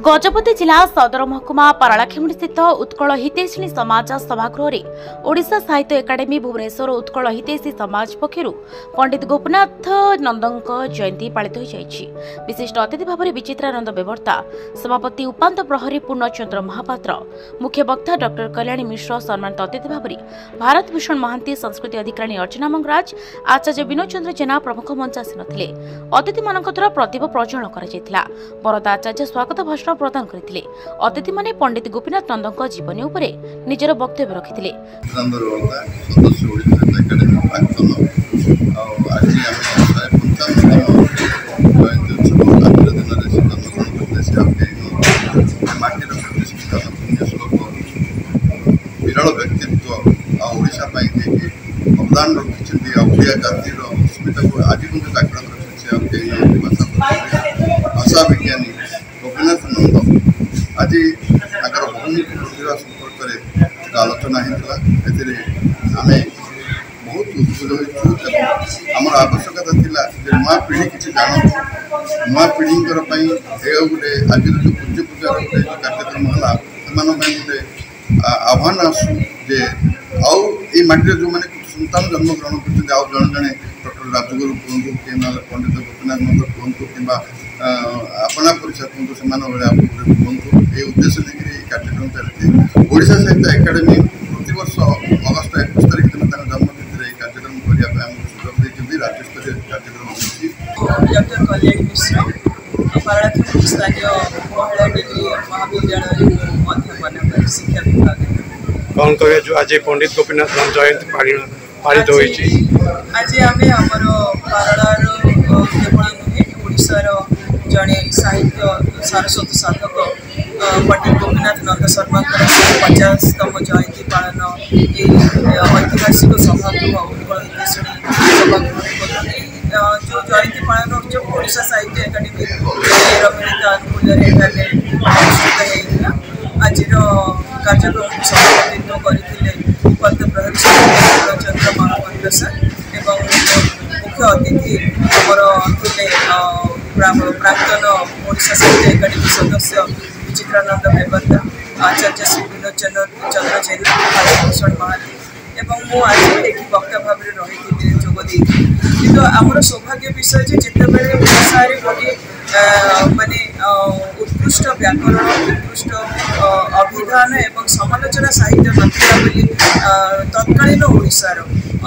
गजपति जिला सदर महकुमा पारालाखेमुंडी स्थित उत्कल हितैषिणी समाज सभागृह ओडिशा साहित्य एकाडेमी भुवनेश्वर उत्कल हितैषी समाज पक्षर पंडित गोपीनाथ नंदक जयंती पालित हो जाएगी। विशिष्ट अतिथि भाव में विचित्रानंद बेवर्ता, सभापति उपांत प्रहरी पूर्णचंद्र महापात्र, मुख्य वक्ता डॉक्टर कल्याणी मिश्र, सम्मानित अतिथि भाव में भारत भूषण महांती, संस्कृति अधिकारी अर्चना मंगराज, आचार्य विनोद चंद्र जेना प्रमुख मंच आसी नथिले। अतिथि मानक द्वारा प्रतिभा प्रज्वलन करा बरदा आचार्य स्वागत भाषण प्रदान करथिले। अतिथि माने पंडित गोपीनाथ नंदक जीवनी उपरे निजर वक्तव्य रखिथिले। विरल व्यक्तित्व ओडिशा अवदान रखिंट ओडिया जातिर अस्मिता को आज जागृत रखी भाषा विज्ञानी गोपीनाथ नंद आज बहुमुखी प्रतिभा संपर्क में आलोचना होता आम बहुत उद्बुद्ध होमर आवश्यकता थिला नुआ पीढ़ी किसी जानतु नुआ पीढ़ी गोटे आज जो पूज्य पूजार गोटे कार्यक्रम है गोटे आह्वान आसू जे आटी जो मैंने सन्तान जन्म ग्रहण कर जड़े जड़े डॉक्टर राजगुरु कहतु कि पंडित गोपीनाथ नंद कहतु कि अपना परिचय कहतु से कहतु ये उद्देश्य लेकिन कार्यक्रम चलती ओडिशा साहित्य एकाडेमी प्रतिवर्ष अगस्ट 21 तारीख दिन जन्मदिन कार्यक्रम करने सुजोग देखिए राज्य स्तरीय कार्यक्रम होती। डॉक्टर कल्याणी मिश्र पारालाखेमुंडी स्थानीय महिला डिग्री महाविद्यालय अध्यापन शिक्षा विभाग कौन कहे जो आज पंडित गोपीनाथ नंद जयंती पालित होती। आज आम पारालार केवल नुहे ओडिशार जड़े साहित्य सारस्वत साधक पंडित गोपीनाथ नंद शर्मा 50तम जयंती पालन ऐतिहासिक सभागृह उत्कल हितैषिणी सभागृह जो जयंती पालन उत्सव ओडिशा साहित्य एकाडेमी मिलित आनुकूल्य अनुष्ठित होता। आज कार्यक्रम सभापतित्व करते उपांत प्रहरी पूर्णचंद्र महापात्र सर एवं मुख्य अतिथि आमर प्राक्तन ओडिशा साहित्य एकाडेमी सदस्य विचित्रानंद बेवर्ता, आचार्य श्री विनोद चंद्र जेना, भारत भूषण महांती एवं मु आज एक वक्ता भाव में रही जोगदी कि आमर सौभाग्य विषय जिते बड़े ओडिशा गोटे माने उत्कृष्ट व्याकरण उत्कृष्ट अभिधान एवं समालोचना साहित्य नथिला तत्कालीन ओडिशार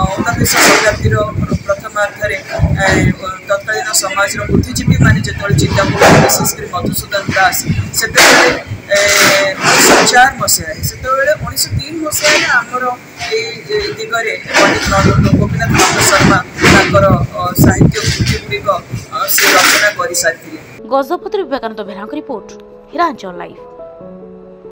19 शताब्दीर प्रथमार्धरे तत्कालीन समाज बुद्धिजीवी माने जो चिंता विशेषकर मधुसूदन दास से 1904 मसीह से 1903 मसीह आमर दिगरे पंडित गोपीनाथ नंद शर्मा साहित्य कृति गुड़िक से रचना कर सारी। Gajapati Vivekananda Behera report, Hiranchal live.